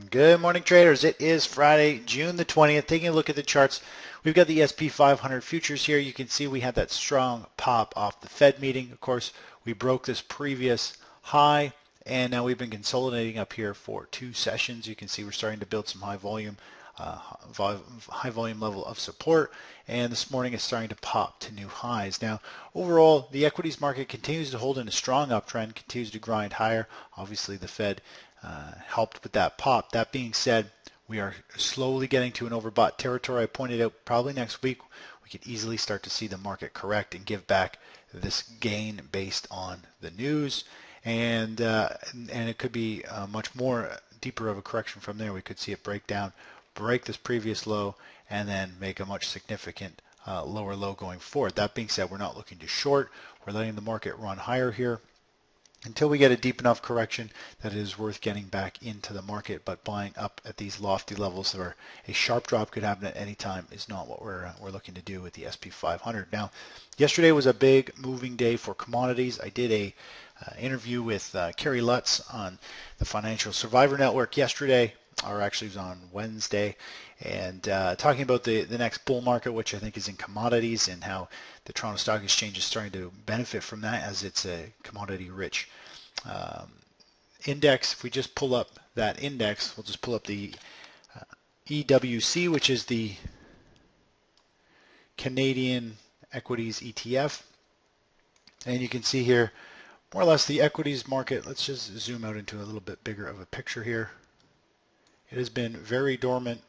Good morning, traders. It is Friday, June the 20th. Taking a look at the charts, we've got the SP 500 futures here. You can see we had that strong pop off the Fed meeting. Of course, we broke this previous high, and now we've been consolidating up here for two sessions. You can see we're starting to build some uh, high volume level of support, and this morning it's starting to pop to new highs. Now, overall, the equities market continues to hold in a strong uptrend, continues to grind higher. Obviously, the Fed helped with that pop. That being said, we are slowly getting to an overbought territory. I pointed out probably next week we could easily start to see the market correct and give back this gain based on the news, and it could be much more deeper of a correction from there. We could see it break down, break this previous low, and then make a much significant lower low going forward. That being said, we're not looking to short. We're letting the market run higher here until we get a deep enough correction that it is worth getting back into the market. But buying up at these lofty levels where a sharp drop could happen at any time is not what we're looking to do with the SP 500. Now, yesterday was a big moving day for commodities. I did a interview with Kerry Lutz on the Financial Survivor Network yesterday, or actually it was on Wednesday, and talking about the next bull market, which I think is in commodities, and how the Toronto Stock Exchange is starting to benefit from that as it's a commodity-rich index. If we just pull up that index, we'll just pull up the EWC, which is the Canadian Equities ETF, and you can see here more or less the equities market. Let's just zoom out into a little bit bigger of a picture here. It has been very dormant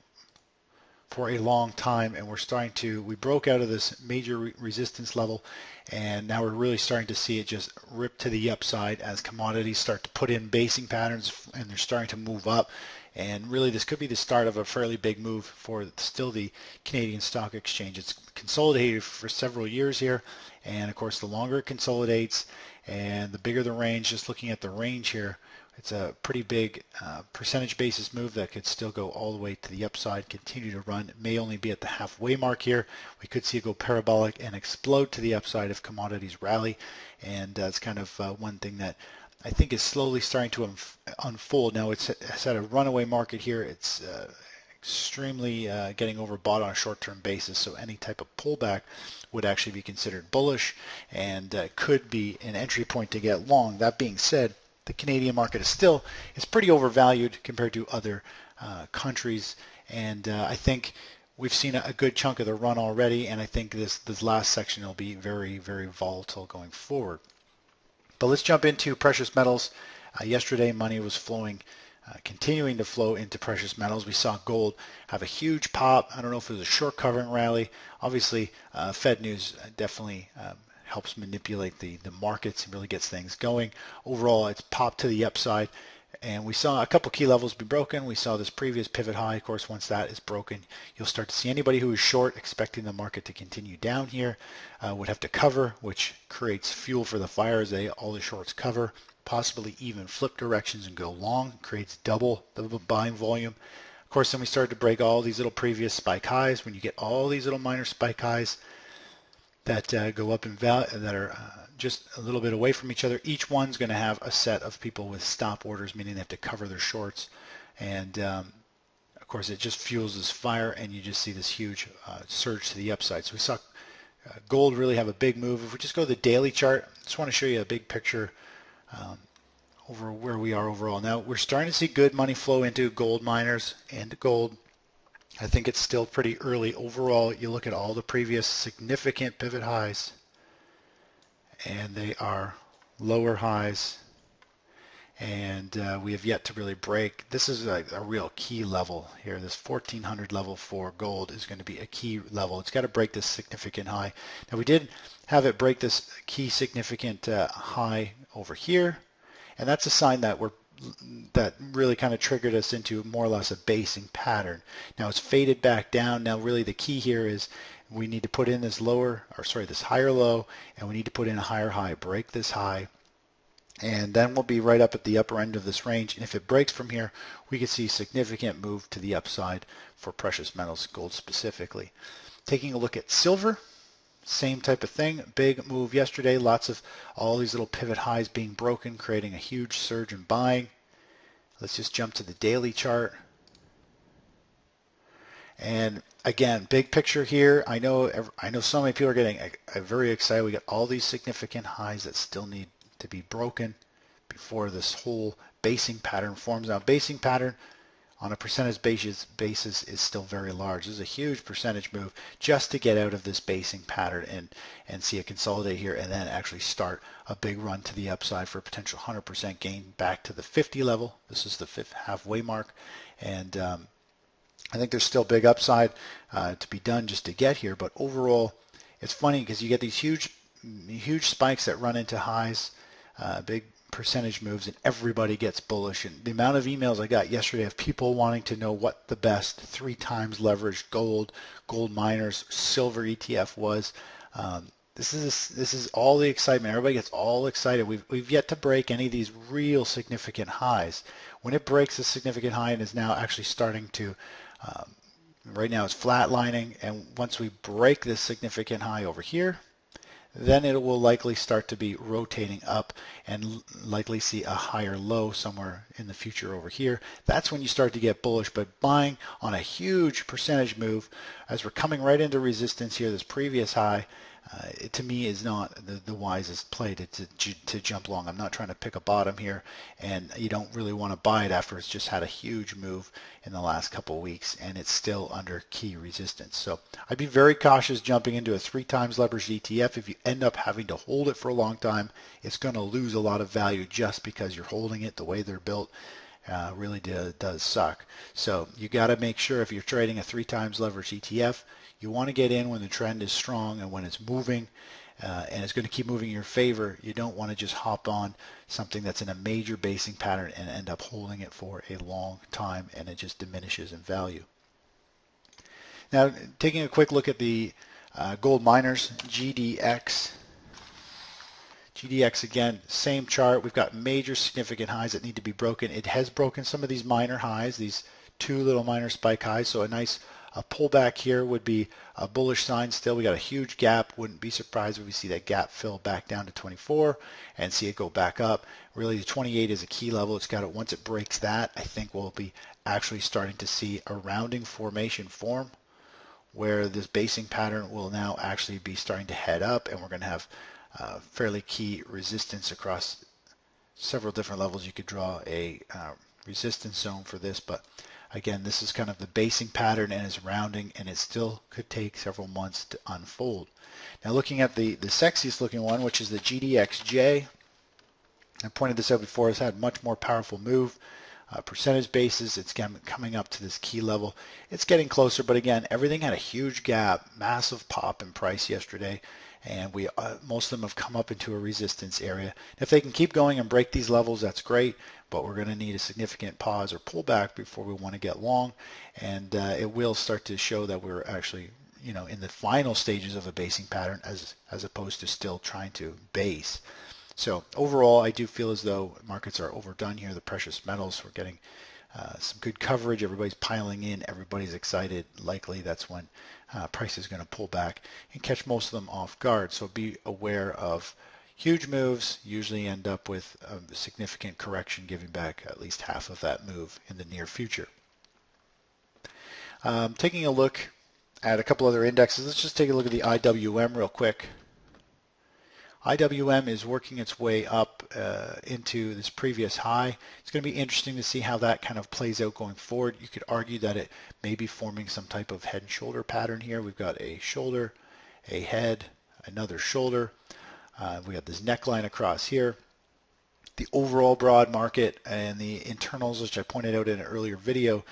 for a long time, and we broke out of this major resistance level, and now we're really starting to see it just rip to the upside as commodities start to put in basing patterns, and they're starting to move up. And really, this could be the start of a fairly big move for still the Canadian Stock Exchange. It's consolidated for several years here, and of course, the longer it consolidates and the bigger the range, just looking at the range here, it's a pretty big percentage basis move that could still go all the way to the upside, continue to run. It may only be at the halfway mark here. We could see it go parabolic and explode to the upside if commodities rally, and that's kind of one thing that I think is slowly starting to unfold. Now it's at a runaway market here. It's extremely getting overbought on a short-term basis, so any type of pullback would actually be considered bullish and could be an entry point to get long. That being said, the Canadian market is pretty overvalued compared to other countries, and I think we've seen a good chunk of the run already, and I think this last section will be very, very volatile going forward. But let's jump into precious metals. Yesterday, money was flowing, continuing to flow into precious metals. We saw gold have a huge pop. I don't know if it was a short covering rally. Obviously, Fed news definitely helps manipulate the markets and really gets things going. Overall, it's popped to the upside, and we saw a couple key levels be broken. We saw this previous pivot high. Of course, once that is broken, you'll start to see anybody who is short expecting the market to continue down here would have to cover, which creates fuel for the fire as all the shorts cover, possibly even flip directions and go long, creates double the buying volume. Of course, then we started to break all these little previous spike highs. When you get all these little minor spike highs that go up in value, that are just a little bit away from each other, each one's going to have a set of people with stop orders, meaning they have to cover their shorts. And of course, it just fuels this fire, and you just see this huge surge to the upside. So we saw gold really have a big move. If we just go to the daily chart, I just want to show you a big picture over where we are overall. Now, we're starting to see good money flow into gold miners and gold. I think it's still pretty early. Overall, you look at all the previous significant pivot highs, and they are lower highs, and we have yet to really break. This is a real key level here. This 1400 level for gold is going to be a key level. It's got to break this significant high. Now, we did have it break this key significant high over here, and that's a sign that that really kind of triggered us into more or less a basing pattern. Now it's faded back down. Now really the key here is we need to put in this higher low, and we need to put in a higher high, break this high, and then we'll be right up at the upper end of this range. And if it breaks from here, we could see significant move to the upside for precious metals, gold specifically. Taking a look at silver, same type of thing, big move yesterday, lots of all these little pivot highs being broken, creating a huge surge in buying. Let's just jump to the daily chart. And again, big picture here. I know so many people are getting very excited. We got all these significant highs that still need to be broken before this whole basing pattern forms. Now, basing pattern on a percentage basis is still very large. This is a huge percentage move just to get out of this basing pattern and see it consolidate here and then actually start a big run to the upside for a potential 100% gain back to the 50 level. This is the fifth halfway mark, and I think there's still big upside to be done just to get here. But overall, it's funny because you get these huge spikes that run into highs, big percentage moves, and everybody gets bullish. And the amount of emails I got yesterday of people wanting to know what the best 3 times leveraged gold miners, silver ETF was. This is all the excitement. Everybody gets all excited. We've yet to break any of these real significant highs. When it breaks a significant high and is now actually starting to right now it's flatlining, and once we break this significant high over here, then it will likely start to be rotating up and likely see a higher low somewhere in the future over here. That's when you start to get bullish, but buying on a huge percentage move as we're coming right into resistance here, this previous high, it, to me, is not the wisest play to jump long. I'm not trying to pick a bottom here, and you don't really want to buy it after it's just had a huge move in the last couple of weeks, and it's still under key resistance. So I'd be very cautious jumping into a 3 times leveraged ETF. If you end up having to hold it for a long time, it's going to lose a lot of value just because you're holding it the way they're built. Really does suck. So you got to make sure if you're trading a 3 times leveraged ETF, you want to get in when the trend is strong and when it's moving, and it's going to keep moving in your favor. You don't want to just hop on something that's in a major basing pattern and end up holding it for a long time, and it just diminishes in value. Now, taking a quick look at the gold miners, GDX. GDX, again, same chart. We've got major significant highs that need to be broken. It has broken some of these minor highs, these 2 little minor spike highs, so a nice pullback here would be a bullish sign still. We got a huge gap. Wouldn't be surprised if we see that gap fill back down to 24 and see it go back up. Really, the 28 is a key level. It's got it. Once it breaks that, I think we'll be actually starting to see a rounding formation form where this basing pattern will now actually be starting to head up, and we're going to have fairly key resistance across several different levels. You could draw a resistance zone for this, but again, this is kind of the basing pattern and it's rounding, and it still could take several months to unfold. Now, looking at the sexiest looking one, which is the GDXJ, I pointed this out before, it's had much more powerful move. Percentage basis, it's coming up to this key level. It's getting closer, but again, everything had a huge gap, massive pop in price yesterday, and most of them have come up into a resistance area. If they can keep going and break these levels, that's great, but we're going to need a significant pause or pullback before we want to get long, and it will start to show that we're actually, in the final stages of a basing pattern as opposed to still trying to base. So overall, I do feel as though markets are overdone here. The precious metals, we're getting some good coverage. Everybody's piling in. Everybody's excited. Likely that's when price is going to pull back and catch most of them off guard. So be aware of huge moves. Usually end up with a significant correction, giving back at least half of that move in the near future. Taking a look at a couple other indexes. Let's just take a look at the IWM real quick. IWM is working its way up into this previous high. It's going to be interesting to see how that kind of plays out going forward. You could argue that it may be forming some type of head and shoulder pattern here. We've got a shoulder, a head, another shoulder. We got this neckline across here. The overall broad market and the internals, which I pointed out in an earlier video,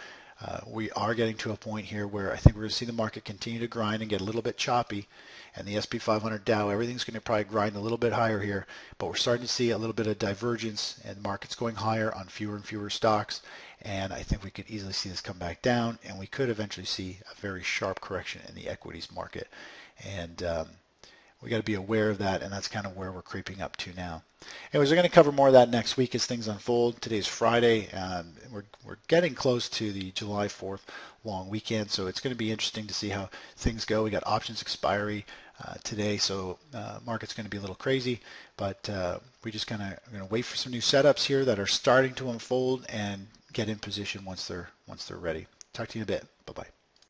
we are getting to a point here where I think we're going to see the market continue to grind and get a little bit choppy. And the SP 500 Dow, everything's going to probably grind a little bit higher here, but we're starting to see a little bit of divergence, and the market's going higher on fewer and fewer stocks, and I think we could easily see this come back down, and we could eventually see a very sharp correction in the equities market. And we got to be aware of that, and that's kind of where we're creeping up to now. Anyways, we're going to cover more of that next week as things unfold. Today's Friday. We're getting close to the July 4th long weekend, so it's going to be interesting to see how things go. We got options expiry today, so market's going to be a little crazy, but we just kind of going to wait for some new setups here that are starting to unfold and get in position once they're ready. Talk to you in a bit. Bye bye.